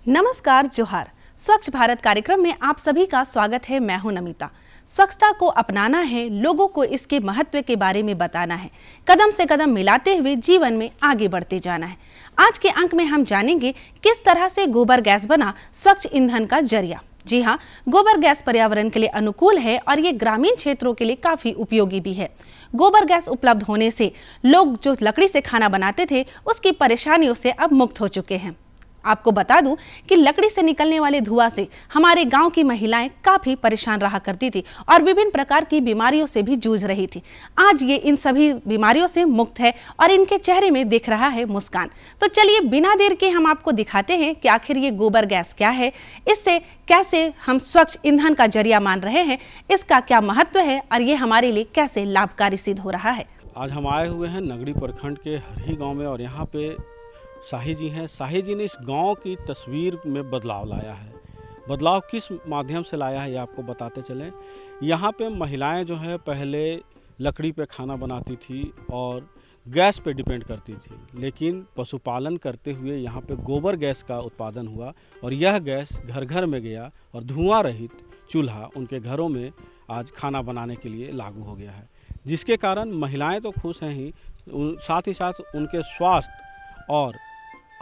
नमस्कार, जोहार। स्वच्छ भारत कार्यक्रम में आप सभी का स्वागत है। मैं हूं नमिता। स्वच्छता को अपनाना है, लोगों को इसके महत्व के बारे में बताना है, कदम से कदम मिलाते हुए जीवन में आगे बढ़ते जाना है। आज के अंक में हम जानेंगे किस तरह से गोबर गैस बना स्वच्छ ईंधन का जरिया। जी हाँ, गोबर गैस पर्यावरण के लिए अनुकूल है और ये ग्रामीण क्षेत्रों के लिए काफी उपयोगी भी है। गोबर गैस उपलब्ध होने से लोग जो लकड़ी से खाना बनाते थे उसकी परेशानियों से अब मुक्त हो चुके हैं। आपको बता दूं कि लकड़ी से निकलने वाले धुआं से हमारे गांव की महिलाएं काफी परेशान रहा करती थी और विभिन्न प्रकार की बीमारियों से भी जूझ रही थी। आज ये इन सभी बीमारियों से मुक्त है और इनके चेहरे में दिख रहा है मुस्कान। तो चलिए बिना देर के हम आपको दिखाते हैं कि आखिर ये गोबर गैस क्या है, इससे कैसे हम स्वच्छ ईंधन का जरिया मान रहे हैं, इसका क्या महत्व है और ये हमारे लिए कैसे लाभकारी सिद्ध हो रहा है। आज हम आए हुए हैं नगड़ी प्रखंड के हरही गांव में और यहाँ पे शाही जी हैं। शाही जी ने इस गांव की तस्वीर में बदलाव लाया है। बदलाव किस माध्यम से लाया है ये आपको बताते चलें। यहाँ पे महिलाएं जो है पहले लकड़ी पे खाना बनाती थी और गैस पे डिपेंड करती थी, लेकिन पशुपालन करते हुए यहाँ पे गोबर गैस का उत्पादन हुआ और यह गैस घर घर में गया और धुआं रहित चूल्हा उनके घरों में आज खाना बनाने के लिए लागू हो गया है, जिसके कारण महिलाएँ तो खुश हैं ही, साथ ही साथ उनके स्वास्थ्य और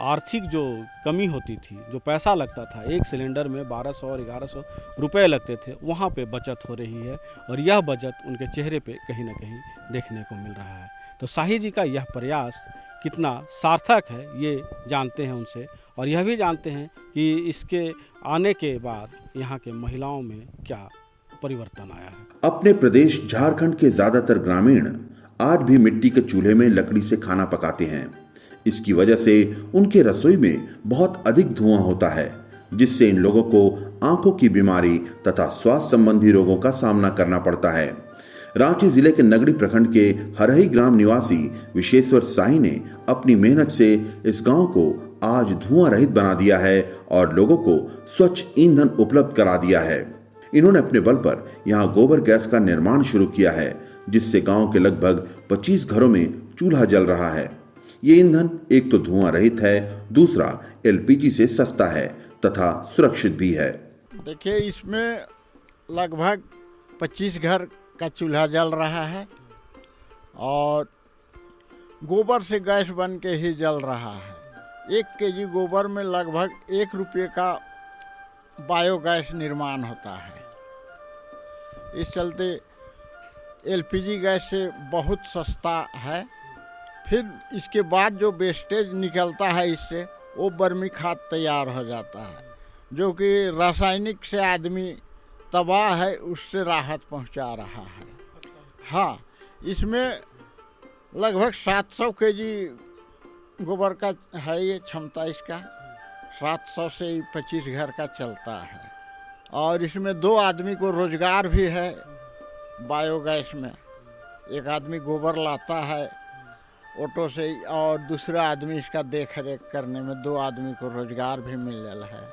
आर्थिक जो कमी होती थी, जो पैसा लगता था, एक सिलेंडर में 1200 और 1100 रुपए लगते थे, वहाँ पे बचत हो रही है और यह बचत उनके चेहरे पे कहीं ना कहीं देखने को मिल रहा है। तो शाही जी का यह प्रयास कितना सार्थक है ये जानते हैं उनसे और यह भी जानते हैं कि इसके आने के बाद यहाँ के महिलाओं में क्या परिवर्तन आया है। अपने प्रदेश झारखंड के ज्यादातर ग्रामीण आज भी मिट्टी के चूल्हे में लकड़ी से खाना पकाते हैं। इसकी वजह से उनके रसोई में बहुत अधिक धुआं होता है, जिससे इन लोगों को आंखों की बीमारी तथा स्वास्थ्य संबंधी रोगों का सामना करना पड़ता है। रांची जिले के नगड़ी प्रखंड के हरही ग्राम निवासी विशेश्वर शाही ने अपनी मेहनत से इस गांव को आज धुआं रहित बना दिया है और लोगों को स्वच्छ ईंधन उपलब्ध करा दिया है। इन्होंने अपने बल पर यहाँ गोबर गैस का निर्माण शुरू किया है, जिससे गांव के लगभग 25 घरों में चूल्हा जल रहा है। ये ईंधन एक तो धुआं रहित है, दूसरा एलपीजी से सस्ता है तथा सुरक्षित भी है। देखिए, इसमें लगभग 25 घर का चूल्हा जल रहा है और गोबर से गैस बन के ही जल रहा है। 1 केजी गोबर में लगभग 1 रुपये का बायोगैस निर्माण होता है। इस चलते एलपीजी गैस से बहुत सस्ता है। फिर इसके बाद जो वेस्टेज निकलता है इससे वो बर्मी खाद तैयार हो जाता है, जो कि रासायनिक से आदमी तबाह है, उससे राहत पहुंचा रहा है। हाँ, इसमें लगभग 700 केजी गोबर का है ये क्षमता इसका। 700 से 25 घर का चलता है और इसमें 2 आदमी को रोजगार भी है। बायोगैस में एक आदमी गोबर लाता है ऑटो से और दूसरा आदमी इसका देख रेख करने में 2 आदमी को रोजगार भी मिल रहा है।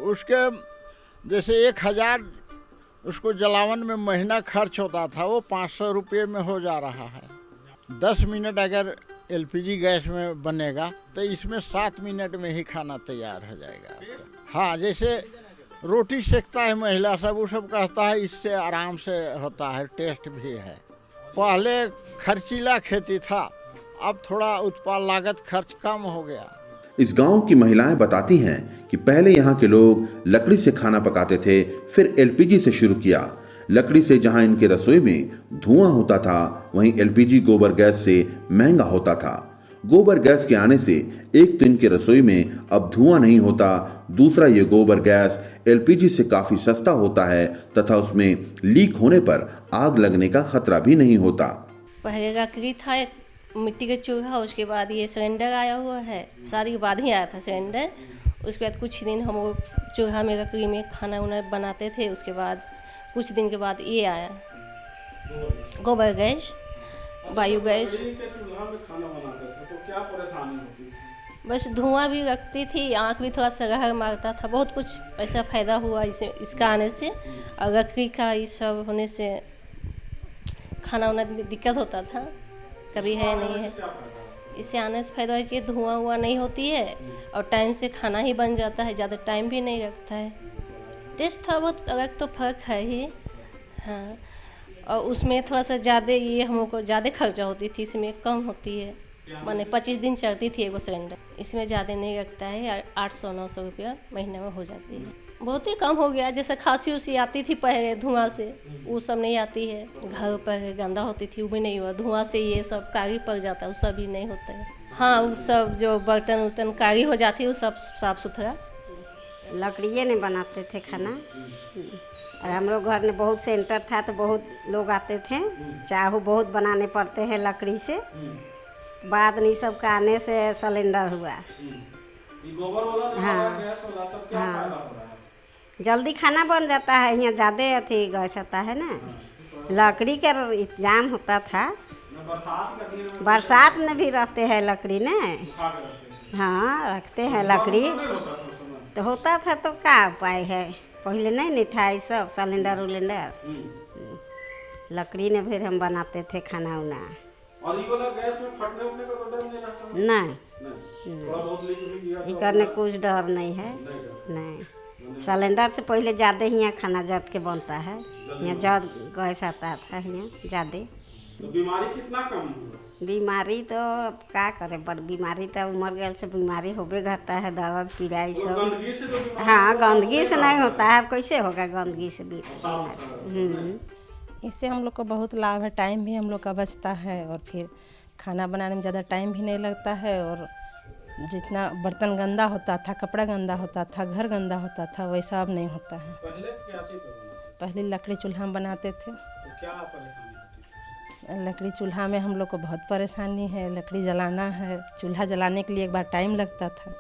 उसके जैसे 1000 उसको जलावन में महीना खर्च होता था, वो 500 रुपये में हो जा रहा है। 10 मिनट अगर एलपीजी गैस में बनेगा तो इसमें 7 मिनट में ही खाना तैयार हो जाएगा। हाँ, जैसे रोटी सेकता है महिला सब, वो सब कहता है इससे आराम से होता है, टेस्ट भी है। पहले खर्चीला खेती था, अब थोड़ा उत्पाद लागत खर्च कम हो गया। इस गांव की महिलाएं बताती हैं कि पहले यहाँ के लोग लकड़ी से खाना पकाते थे, फिर एलपीजी से शुरू किया। लकड़ी से जहां इनके रसोई में धुआं होता था, वहीं एलपीजी गोबर गैस से महंगा होता था। गोबर गैस के आने से एक तो इनके रसोई में अब धुआं नहीं होता, दूसरा ये गोबर गैस एलपीजी से काफी सस्ता होता है तथा उसमें लीक होने पर आग लगने का खतरा भी नहीं होता। पहले लकड़ी था, एक मिट्टी का चूल्हा, उसके बाद ये सिलेंडर आया हुआ है। शादी के बाद ही आया था सिलेंडर। उसके बाद कुछ दिन हम वो चूल्हा में लकड़ी में खाना उना बनाते थे। उसके बाद कुछ दिन के बाद ये आया गोबर गैस, बायोगैस। बस धुआं भी लगती थी, आँख भी थोड़ा सा रहर मारता था। बहुत कुछ पैसा फ़ायदा हुआ इसका आने से। और लकड़ी का ये सब होने से खाना उना दिक्कत होता था, कभी है नहीं है। इससे आने से फायदा है कि धुआं हुआ नहीं होती है और टाइम से खाना ही बन जाता है, ज़्यादा टाइम भी नहीं लगता है। टेस्ट थोड़ा बहुत अलग तो फर्क है ही, हाँ। और उसमें थोड़ा सा ज़्यादा ये हमको ज़्यादा खर्चा होती थी, इसमें कम होती है। मैंने 25 दिन चलती थी एगो सिलेंडर, इसमें ज़्यादा नहीं लगता है, 800-900 रुपया महीने में हो जाती है। बहुत ही कम हो गया, जैसे खांसी उसी आती थी पहले धुआं से, वो सब नहीं आती है। घर पर गंदा होती थी वो भी नहीं हुआ, धुआं से ये सब कारी पड़ जाता है, वो सब भी नहीं होता है। हाँ, वो सब जो बर्तन उर्तन कारी हो जाती है वो सब साफ सुथरा। लकड़िए ने बनाते थे खाना, और हम लोग घर में बहुत सेंटर था तो बहुत लोग आते थे, चाहू बहुत बनाने पड़ते हैं लकड़ी से। बाद में सबका आने से सिलेंडर हुआ। हाँ हाँ, जल्दी खाना बन जाता है, यहाँ ज़्यादा अथी गैस आता है ना। लकड़ी का इंतजाम होता था, बरसात में भी रहते हैं लकड़ी ने। हाँ, रखते हैं लकड़ी तो होता था, तो क्या उपाय है, पहले नहीं निठाई सब सिलेंडर उलेंडर, लकड़ी ने फिर हम बनाते थे खाना उना। और ये वाला गैस में फटने उठने का तो डर नहीं रहता? नहीं, थोड़ा बहुत लीक भी किया ये करने कुछ डर नहीं है। नहीं, सिलेंडर से पहले ज़्यादा ही यहाँ खाना जट के बनता है, यहाँ जब गैस आता था यहाँ ज़्यादा। तो बीमारी कितना कम हुआ? बीमारी तो अब क्या करें, पर बीमारी तो उम्र गए से बीमारी होबे करता है, दर्द पीड़ा ये सब। गंदगी से तो बीमारी हाँ, गंदगी से नहीं होता है, अब कैसे होगा गंदगी से बीमारी। इससे हम लोग को बहुत लाभ है, टाइम भी हम लोग का बचता है, और फिर खाना बनाने में ज़्यादा टाइम भी नहीं लगता है। और जितना बर्तन गंदा होता था, कपड़ा गंदा होता था, घर गंदा होता था, वैसा अब नहीं होता है। पहले क्या चीज़ पे बनाते पहले लकड़ी चूल्हा में बनाते थे। तो क्या परेशानी होती थी? लकड़ी चूल्हा में हम लोग को बहुत परेशानी है, लकड़ी जलाना है, चूल्हा जलाने के लिए एक बार टाइम लगता था,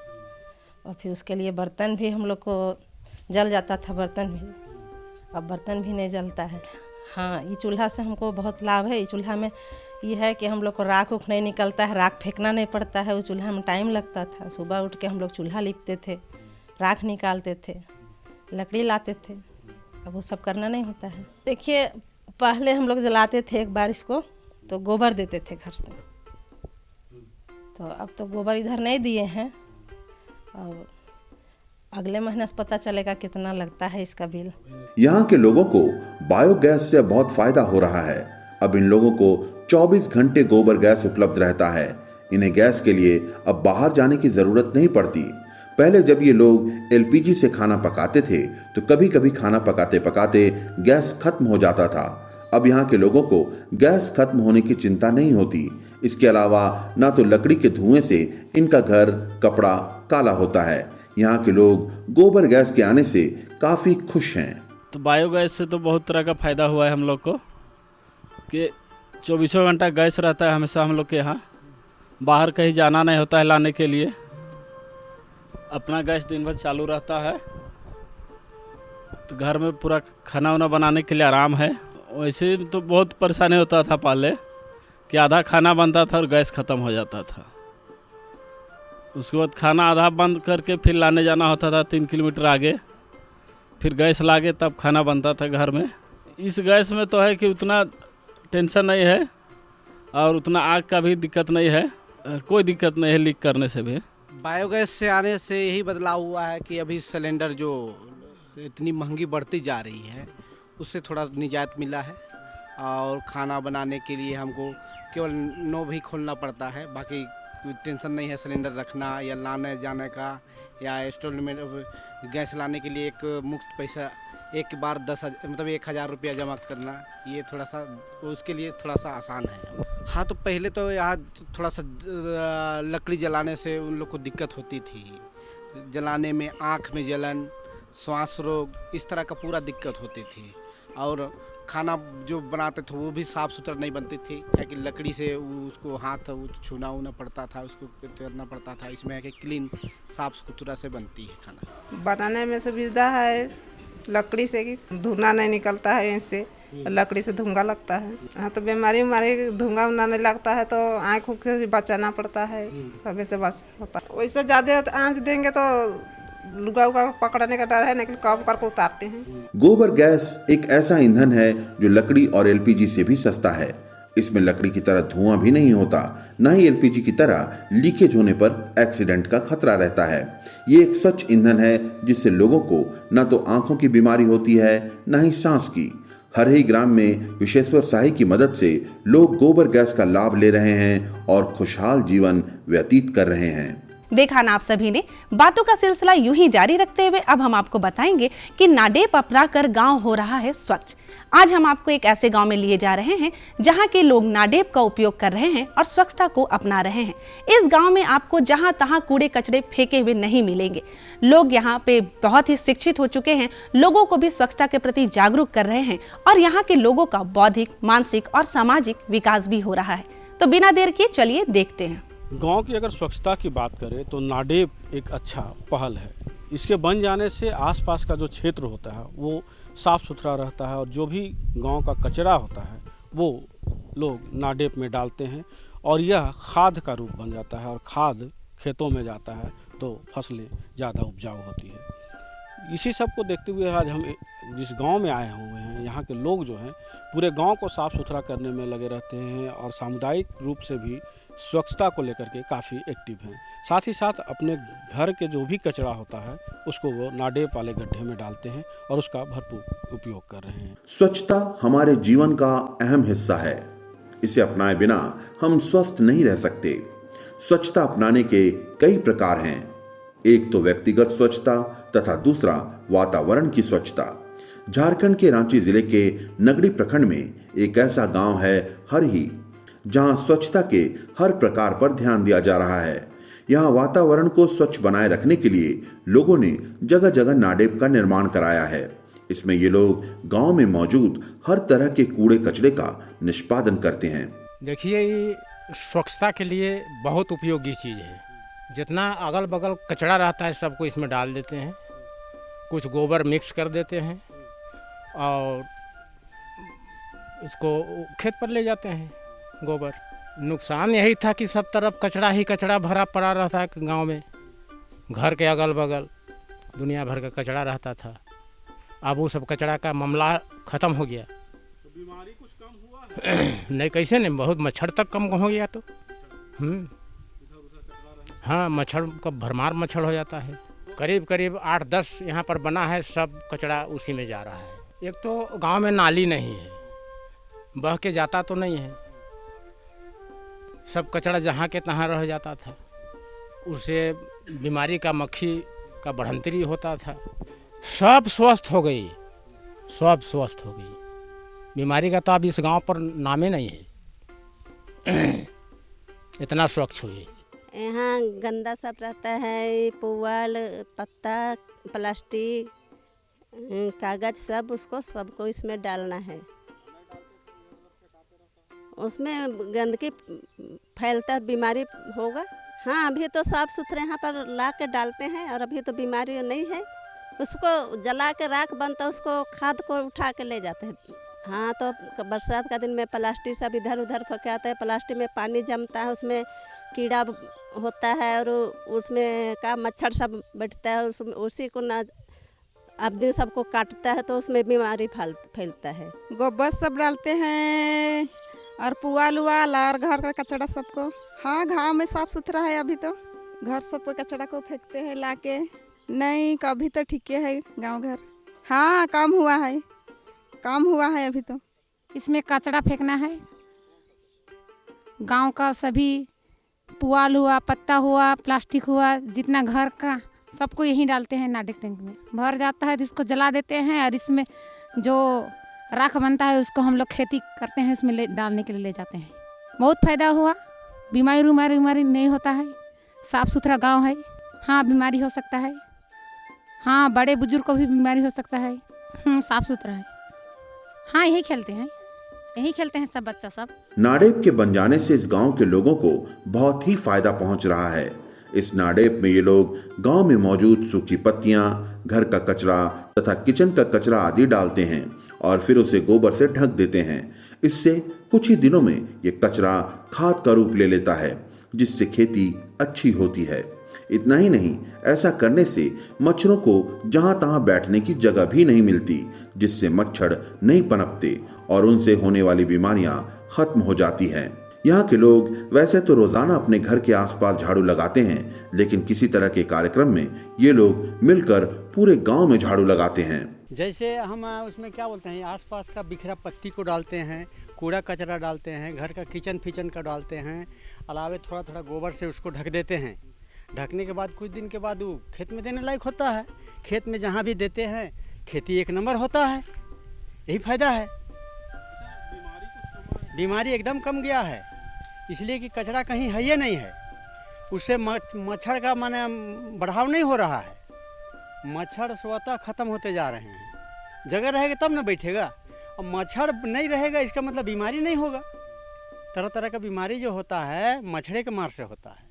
और फिर उसके लिए बर्तन भी हम लोग को जल जाता था, बर्तन भी। अब बर्तन भी नहीं जलता है। हाँ, ये चूल्हा से हमको बहुत लाभ है। इस चूल्हा में ये है कि हम लोग को राख उख नहीं निकलता है, राख फेंकना नहीं पड़ता है। उस चूल्हा में टाइम लगता था, सुबह उठ के हम लोग चूल्हा लिपते थे, राख निकालते थे, लकड़ी लाते थे। अब वो सब करना नहीं होता है। देखिए, पहले हम लोग जलाते थे एक बार इसको, तो गोबर देते थे घर से, तो अब तो गोबर इधर नहीं दिए हैं। अब अगले महीने से पता चलेगा कितना लगता है इसका बिल। यहाँ के लोगों को बायोगैस से बहुत फायदा हो रहा है। अब इन लोगों को 24 घंटे गोबर गैस उपलब्ध रहता है। इन्हें गैस के लिए अब बाहर जाने की जरूरत नहीं पड़ती। पहले जब ये लोग एलपीजी से खाना पकाते थे तो कभी कभी खाना पकाते पकाते गैस खत्म हो जाता था। अब यहाँ के लोगों को गैस खत्म होने की चिंता नहीं होती। इसके अलावा ना तो लकड़ी के धुएं से इनका घर, कपड़ा काला होता है। यहाँ के लोग गोबर गैस के आने से काफ़ी खुश हैं। तो बायोगैस से तो बहुत तरह का फ़ायदा हुआ है हम लोग को, कि 24 घंटा गैस रहता है हमेशा हम लोग के यहाँ। बाहर कहीं जाना नहीं होता है लाने के लिए, अपना गैस दिन भर चालू रहता है, तो घर में पूरा खाना वाना बनाने के लिए आराम है। वैसे तो बहुत परेशानी होता था पहले, कि आधा खाना बनता था और गैस ख़त्म हो जाता था। उसके बाद खाना आधा बंद करके फिर लाने जाना होता था 3 किलोमीटर आगे, फिर गैस लागे तब खाना बनता था घर में। इस गैस में तो है कि उतना टेंशन नहीं है और उतना आग का भी दिक्कत नहीं है, कोई दिक्कत नहीं है लीक करने से भी। बायोगैस से आने से यही बदलाव हुआ है कि अभी सिलेंडर जो इतनी महंगी बढ़ती जा रही है उससे थोड़ा निजात मिला है, और खाना बनाने के लिए हमको केवल नोब ही खोलना पड़ता है, बाकी कोई टेंशन नहीं है सिलेंडर रखना या लाने जाने का, या स्टोर में गैस लाने के लिए एक मुफ्त पैसा एक बार 10,000 रुपया जमा करना, ये थोड़ा सा उसके लिए थोड़ा सा आसान है। हाँ, तो पहले तो यहाँ थोड़ा सा लकड़ी जलाने से उन लोग को दिक्कत होती थी, जलाने में आँख में जलन, श्वास रोग, इस तरह का पूरा दिक्कत होती थी। और खाना जो बनाते थे वो भी साफ़ सुथरा नहीं बनती थी, क्योंकि लकड़ी से उसको हाथ छूना उना पड़ता था, उसको करना पड़ता था। इसमें है कि क्लीन साफ़ सुथरा से बनती है खाना। बनाने में सुविधा है लकड़ी से, कि धुआं नहीं निकलता है इससे, लकड़ी से धुआं लगता है। हाँ, तो बीमारी धुआं उना नहीं लगता है, तो आँख उख से भी बचाना पड़ता है, सभी से बस होता है। वैसे ज़्यादा आँच देंगे तो लुगा उगा पकड़ने का डर है, लेकिन कम करके उतारते हैं। गोबर गैस एक ऐसा ईंधन है जो लकड़ी और एलपीजी से भी सस्ता है। इसमें लकड़ी की तरह धुआं भी नहीं होता, न ही एलपीजी की तरह लीकेज होने पर एक्सीडेंट का खतरा रहता है। ये एक स्वच्छ ईंधन है जिससे लोगों को न तो आंखों की बीमारी होती है न ही सांस की। हरही ग्राम में विश्वेश्वर शाही की मदद से लोग गोबर गैस का लाभ ले रहे हैं और खुशहाल जीवन व्यतीत कर रहे हैं। देखा ना आप सभी ने। बातों का सिलसिला यूं ही जारी रखते हुए अब हम आपको बताएंगे कि नाडेप अपनाकर गांव हो रहा है स्वच्छ। आज हम आपको एक ऐसे गांव में लिए जा रहे हैं जहां के लोग नाडेप का उपयोग कर रहे हैं और स्वच्छता को अपना रहे हैं। इस गांव में आपको जहां तहां कूड़े कचरे फेंके हुए नहीं मिलेंगे। लोग यहां पे बहुत ही शिक्षित हो चुके हैं, लोगों को भी स्वच्छता के प्रति जागरूक कर रहे हैं और यहाँ के लोगों का बौद्धिक, मानसिक और सामाजिक विकास भी हो रहा है। तो बिना देर किए चलिए देखते हैं। गांव की अगर स्वच्छता की बात करें तो नाडेप एक अच्छा पहल है। इसके बन जाने से आसपास का जो क्षेत्र होता है वो साफ़ सुथरा रहता है और जो भी गांव का कचरा होता है वो लोग नाडेप में डालते हैं और यह खाद का रूप बन जाता है और खाद खेतों में जाता है तो फसलें ज़्यादा उपजाऊ होती है। इसी सब को देखते हुए आज हम जिस गांव में आए हुए हैं, यहाँ के लोग जो हैं पूरे गांव को साफ़ सुथरा करने में लगे रहते हैं और सामुदायिक रूप से भी स्वच्छता को लेकर के काफ़ी एक्टिव हैं। साथ ही साथ अपने घर के जो भी कचरा होता है उसको वो नाडेप वाले गड्ढे में डालते हैं और उसका भरपूर उपयोग कर रहे हैं। स्वच्छता हमारे जीवन का अहम हिस्सा है। इसे अपनाए बिना हम स्वस्थ नहीं रह सकते। स्वच्छता अपनाने के कई प्रकार हैं। एक तो व्यक्तिगत स्वच्छता तथा दूसरा वातावरण की स्वच्छता। झारखंड के रांची जिले के नगड़ी प्रखंड में एक ऐसा गांव है हरही, जहां स्वच्छता के हर प्रकार पर ध्यान दिया जा रहा है। यहां वातावरण को स्वच्छ बनाए रखने के लिए लोगों ने जगह जगह नाडेप का निर्माण कराया है। इसमें ये लोग गांव में मौजूद हर तरह के कूड़े कचरे का निष्पादन करते हैं। देखिए, ये स्वच्छता के लिए बहुत उपयोगी चीज़ है। जितना अगल बगल कचरा रहता है सबको इसमें डाल देते हैं, कुछ गोबर मिक्स कर देते हैं और इसको खेत पर ले जाते हैं गोबर। नुकसान यही था कि सब तरफ कचरा ही कचरा भरा पड़ा रहता है गांव में। घर के अगल बगल दुनिया भर का कचरा रहता था। अब वो सब कचरा का मामला ख़त्म हो गया। तो बीमारी कुछ कम हुआ नहीं, कैसे नहीं, बहुत मच्छर तक कम हो गया। तो हाँ, मच्छर का भरमार मच्छर हो जाता है। करीब करीब 8-10 यहाँ पर बना है, सब कचरा उसी में जा रहा है। एक तो गांव में नाली नहीं है, बह के जाता तो नहीं है, सब कचरा जहाँ के तहाँ रह जाता था। उससे बीमारी का, मक्खी का बढ़ंतरी होता था। सब स्वस्थ हो गई, सब स्वस्थ हो गई। बीमारी का तो अब इस गांव पर नामे नहीं है, इतना स्वच्छ हुई। यहाँ गंदा सब रहता है, पुआल, पत्ता, प्लास्टिक, कागज, सब सबको इसमें डालना है। उसमें गंदगी फैलता, बीमारी होगा। हाँ, अभी तो साफ सुथरे यहाँ पर ला के डालते हैं और अभी तो बीमारी नहीं है। उसको जला के राख बनता, उसको खाद को उठा के ले जाते हैं। हाँ, तो बरसात का दिन में प्लास्टिक सब इधर उधर फेंकाते हैं। प्लास्टिक में पानी जमता है, उसमें कीड़ा होता है और उसमें का मच्छर सब बैठता है। उसी को ना आदमी सबको काटता है तो उसमें बीमारी फैलता है। गोबर सब डालते हैं और पुआल उवाल और घर का कचरा सबको। हाँ, गाँव में साफ सुथरा है। अभी तो घर सब को कचरा को फेंकते हैं लाके। नहीं, कभी तो ठीक है गांव घर। हाँ, काम हुआ है अभी तो। इसमें कचरा फेंकना है। गांव का सभी पुआल हुआ, पत्ता हुआ, प्लास्टिक हुआ, जितना घर का सबको यहीं डालते हैं। नाडेप टैंक में भर जाता है तो इसको जला देते हैं और इसमें जो राख बनता है उसको हम लोग खेती करते हैं, उसमें डालने के लिए ले जाते हैं। बहुत फायदा हुआ, बीमारी नहीं होता है। साफ़ सुथरा गांव है। हाँ, बीमारी हो सकता है। हाँ, बड़े बुजुर्ग को भी बीमारी हो सकता है। साफ़ सुथरा है। हाँ, यही खेलते हैं सब बच्चा सब। नाडेप के बन जाने से इस गांव के लोगों को बहुत ही फायदा पहुंच रहा है। इस नाडेप में ये लोग गांव में मौजूद सूखी पत्तियां, घर का कचरा तथा किचन का कचरा आदि डालते हैं और फिर उसे गोबर से ढक देते हैं। इससे कुछ ही दिनों में ये कचरा खाद का रूप ले लेता है, जिससे खेती अच्छी होती है। इतना ही नहीं, ऐसा करने से मच्छरों को जहां तहां बैठने की जगह भी नहीं मिलती, जिससे मच्छर नहीं पनपते और उनसे होने वाली बीमारियां खत्म हो जाती हैं। यहाँ के लोग वैसे तो रोजाना अपने घर के आसपास झाड़ू लगाते हैं, लेकिन किसी तरह के कार्यक्रम में ये लोग मिलकर पूरे गांव में झाड़ू लगाते हैं। जैसे हम उसमें क्या बोलते हैं, आसपास का बिखरा पत्ती को डालते हैं, कूड़ा कचरा डालते हैं, घर का किचन फिचन का डालते हैं, अलावे थोड़ा थोड़ा गोबर से उसको ढक देते हैं। ढकने के बाद कुछ दिन के बाद वो खेत में देने लायक होता है। खेत में जहाँ भी देते हैं खेती एक नंबर होता है, यही फायदा है। बीमारी एकदम कम गया है, इसलिए कि कचरा कहीं है ही नहीं है। उससे मच्छर का माने बढ़ाव नहीं हो रहा है। मच्छर स्वतः खत्म होते जा रहे हैं। जगह रहेगा तब ना बैठेगा, और मच्छर नहीं रहेगा इसका मतलब बीमारी नहीं होगा। तरह तरह का बीमारी जो होता है मच्छरे के मार से होता है,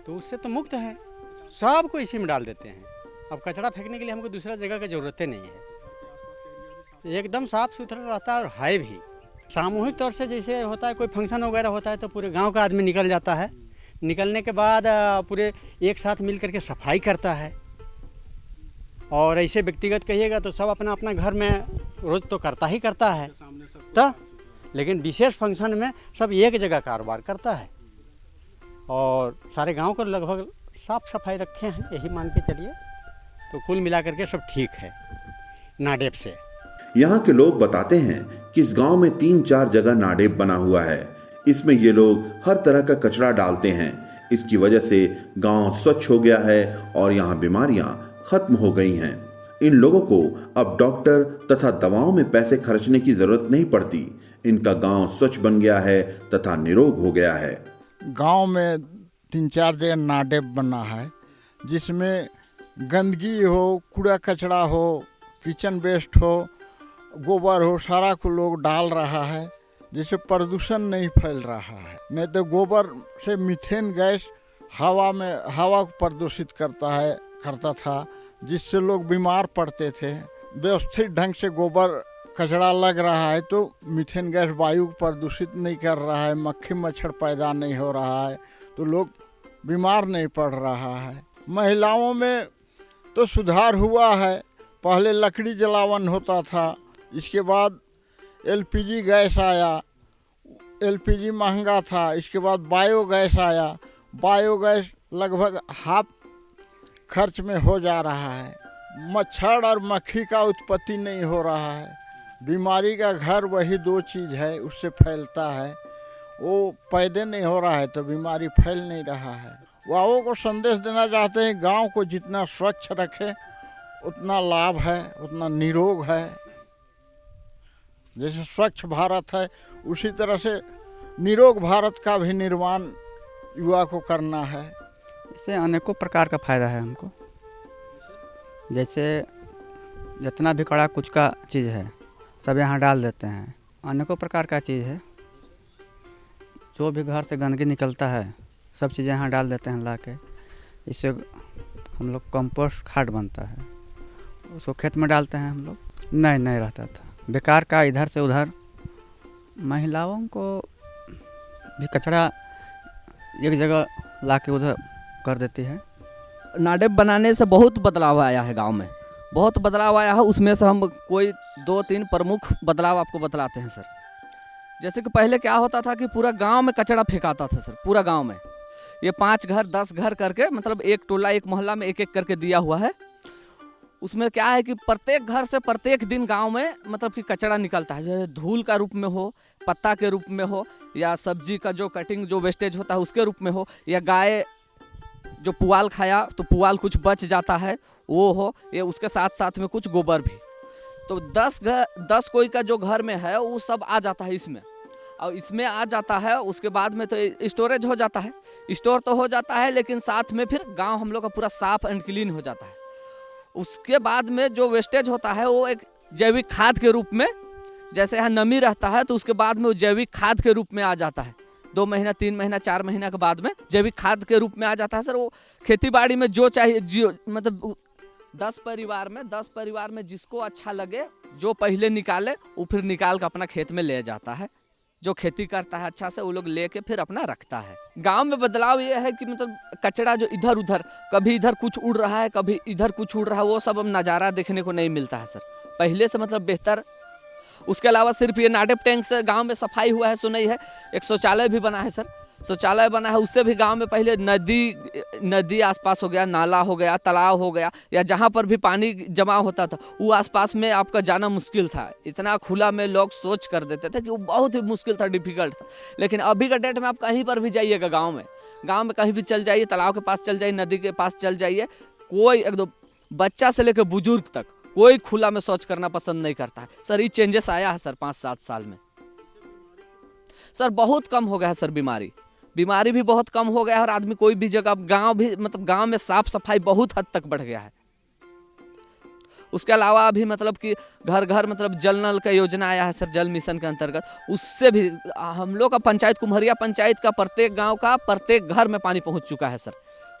तो उससे तो मुक्त है। सब को इसी में डाल देते हैं। अब कचरा फेंकने के लिए हमको दूसरा जगह की ज़रूरत नहीं है। एकदम साफ़ सुथरा रहता है और है भी। सामूहिक तौर से जैसे होता है कोई फंक्शन वगैरह होता है तो पूरे गांव का आदमी निकल जाता है। निकलने के बाद पूरे एक साथ मिल करके सफाई करता है। और ऐसे व्यक्तिगत कहिएगा तो सब अपना अपना घर में रोज़ तो करता ही करता है, तो लेकिन विशेष फंक्शन में सब एक जगह कारोबार करता है। और सारे गांव को लगभग साफ सफाई रखे हैं, यही मान के चलिए। तो कुल मिलाकर के सब ठीक है नाडेप से। यहाँ के लोग बताते हैं कि इस गांव में 3-4 जगह नाडेप बना हुआ है। इसमें ये लोग हर तरह का कचरा डालते हैं। इसकी वजह से गांव स्वच्छ हो गया है और यहाँ बीमारियां खत्म हो गई हैं। इन लोगों को अब डॉक्टर तथा दवाओं में पैसे खर्चने की जरूरत नहीं पड़ती। इनका गांव स्वच्छ बन गया है तथा निरोग हो गया है। गांव में 3-4 जगह नाडेप बना है, जिसमें गंदगी हो, कूड़ा कचरा हो, किचन वेस्ट हो, गोबर हो, सारा को लोग डाल रहा है, जिससे प्रदूषण नहीं फैल रहा है। नहीं तो गोबर से मीथेन गैस हवा को प्रदूषित करता था, जिससे लोग बीमार पड़ते थे। व्यवस्थित ढंग से गोबर कचरा लग रहा है तो मीथेन गैस वायु को प्रदूषित नहीं कर रहा है, मक्खी मच्छर पैदा नहीं हो रहा है, तो लोग बीमार नहीं पड़ रहा है। महिलाओं में तो सुधार हुआ है। पहले लकड़ी जलावन होता था, इसके बाद एलपीजी गैस आया, एलपीजी महंगा था। इसके बाद बायोगैस आया, बायोगैस लगभग हाफ खर्च में हो जा रहा है। मच्छर और मक्खी का उत्पत्ति नहीं हो रहा है। बीमारी का घर वही 2 चीज़ है, उससे फैलता है। वो पैदा नहीं हो रहा है तो बीमारी फैल नहीं रहा है। वाओं को संदेश देना चाहते हैं, गांव को जितना स्वच्छ रखे उतना लाभ है, उतना निरोग है। जैसे स्वच्छ भारत है उसी तरह से निरोग भारत का भी निर्माण युवा को करना है। इससे अनेकों प्रकार का फायदा है हमको। जैसे जितना भी कड़ा कुछ का चीज़ है सब यहाँ डाल देते हैं। अनेकों प्रकार का चीज़ है, जो भी घर से गंदगी निकलता है सब चीज़ें यहाँ डाल देते हैं ला के। इससे हम लोग कंपोस्ट खाद बनता है, उसको खेत में डालते हैं हम लोग। नहीं रहता था बेकार का इधर से उधर। महिलाओं को भी कचरा एक जगह ला के उधर कर देती है। नाडेप बनाने से बहुत बदलाव आया है गांव में, बहुत बदलाव आया है। उसमें से हम कोई 2-3 प्रमुख बदलाव आपको बतलाते हैं सर। जैसे कि पहले क्या होता था कि पूरा गांव में कचरा फेंकाता था सर, पूरा गांव में। ये 5 घर 10 घर करके, मतलब एक टोला एक मोहल्ला में एक करके दिया हुआ है। उसमें क्या है कि प्रत्येक घर से प्रत्येक दिन गांव में मतलब कि कचरा निकलता है, जैसे धूल का रूप में हो, पत्ता के रूप में हो, या सब्जी का जो कटिंग जो वेस्टेज होता है उसके रूप में हो, या गाय जो पुआल खाया तो पुआल कुछ बच जाता है वो हो, या उसके साथ साथ में कुछ गोबर भी। तो 10 कोई का जो घर में है वो सब आ जाता है इसमें, और इसमें आ जाता है। उसके बाद में तो स्टोरेज हो जाता है, स्टोर तो हो जाता है, लेकिन साथ में फिर गांव हम लोग का पूरा साफ एंड क्लीन हो जाता है। उसके बाद में जो वेस्टेज होता है वो एक जैविक खाद के रूप में, जैसे यहाँ नमी रहता है तो उसके बाद में वो जैविक खाद के रूप में आ जाता है। 2 महीना 3 महीना 4 महीना के बाद में जैविक खाद के रूप में आ जाता है सर। वो खेती बाड़ी में जो चाहिए, जो मतलब 10 परिवार में जिसको अच्छा लगे, जो पहले निकाले वो फिर निकाल कर अपना खेत में ले जाता है। जो खेती करता है अच्छा से वो लोग लेके फिर अपना रखता है। गांव में बदलाव ये है कि मतलब कचरा जो इधर उधर, कभी इधर कुछ उड़ रहा है कभी इधर कुछ उड़ रहा है, वो सब अब नज़ारा देखने को नहीं मिलता है सर। पहले से मतलब बेहतर उसके अलावा सिर्फ ये नाडेप टैंक से गांव में सफाई हुआ है सो नहीं है, एक शौचालय भी बना है सर, शौचालय बना है। उससे भी गांव में पहले नदी आसपास हो गया, नाला हो गया, तालाब हो गया, या जहां पर भी पानी जमा होता था वो आसपास में आपका जाना मुश्किल था। इतना खुला में लोग सोच कर देते थे कि वो बहुत ही मुश्किल था, डिफिकल्ट था। लेकिन अभी का डेट में आप कहीं पर भी जाइएगा गाँव में कहीं भी चल जाइए, तालाब के पास चल जाइए, नदी के पास चल जाइए, कोई एकदम बच्चा से लेकर बुजुर्ग तक कोई खुला में शौच करना पसंद नहीं करता है सर। ये चेंजेस आया है सर 5-7 साल में सर, बहुत कम हो गया है सर। बीमारी भी बहुत कम हो गया है और आदमी कोई भी जगह गांव भी मतलब गांव में साफ सफाई बहुत हद तक बढ़ गया है। उसके अलावा अभी मतलब कि घर घर मतलब जल नल का योजना आया है सर, जल मिशन के अंतर्गत। उससे भी हम लोग का पंचायत, कुम्हरिया पंचायत का प्रत्येक गांव का प्रत्येक घर में पानी पहुंच चुका है सर।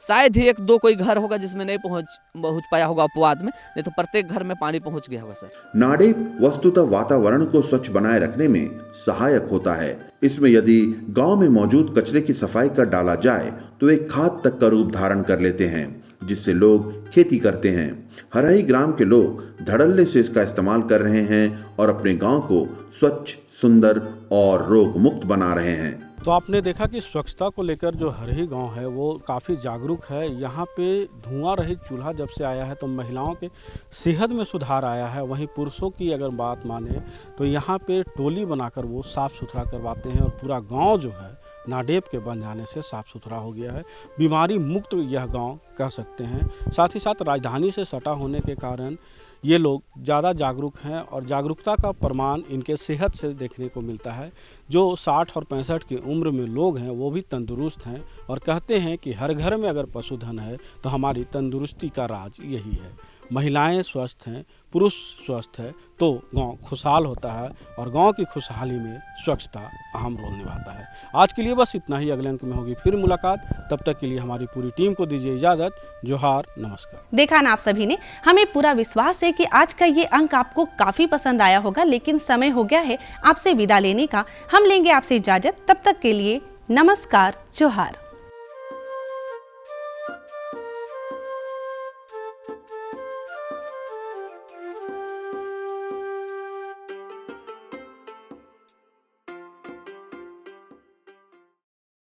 शायद ही 1-2 कोई घर होगा जिसमें नहीं पहुंच पाया होगा अपवाद में, नहीं तो प्रत्येक घर में पानी पहुंच गया होगा सर। नाडेप वस्तुतः वातावरण को स्वच्छ बनाए रखने में सहायक होता है। इसमें यदि गांव में मौजूद कचरे की सफाई कर डाला जाए तो एक खाद तक का रूप धारण कर लेते हैं, जिससे लोग खेती करते हैं। हरही ग्राम के लोग धड़ल्ले से इसका इस्तेमाल कर रहे हैं और अपने गांव को स्वच्छ, सुंदर और रोग मुक्त बना रहे हैं। तो आपने देखा कि स्वच्छता को लेकर जो हरही गांव है वो काफ़ी जागरूक है। यहाँ पे धुआं रहित चूल्हा जब से आया है तो महिलाओं के सेहत में सुधार आया है। वहीं पुरुषों की अगर बात माने तो यहाँ पे टोली बनाकर वो साफ़ सुथरा करवाते हैं और पूरा गांव जो है नाडेप के बन जाने से साफ़ सुथरा हो गया है। बीमारी मुक्त यह गांव कह सकते हैं। साथ ही साथ राजधानी से सटा होने के कारण ये लोग ज़्यादा जागरूक हैं और जागरूकता का प्रमाण इनके सेहत से देखने को मिलता है। जो 60 और 65 की उम्र में लोग हैं वो भी तंदुरुस्त हैं और कहते हैं कि हर घर में अगर पशुधन है तो हमारी तंदुरुस्ती का राज यही है। महिलाएं स्वस्थ हैं, पुरुष स्वस्थ है तो गांव खुशहाल होता है और गांव की खुशहाली में स्वच्छता अहम रोल निभाता है। आज के लिए बस इतना ही। अगले अंक में होगी फिर मुलाकात। तब तक के लिए हमारी पूरी टीम को दीजिए इजाजत। जोहार, नमस्कार। देखा ना आप सभी ने, हमें पूरा विश्वास है कि आज का ये अंक आपको काफी पसंद आया होगा। लेकिन समय हो गया है आपसे विदा लेने का। हम लेंगे आपसे इजाजत। तब तक के लिए नमस्कार, जोहार।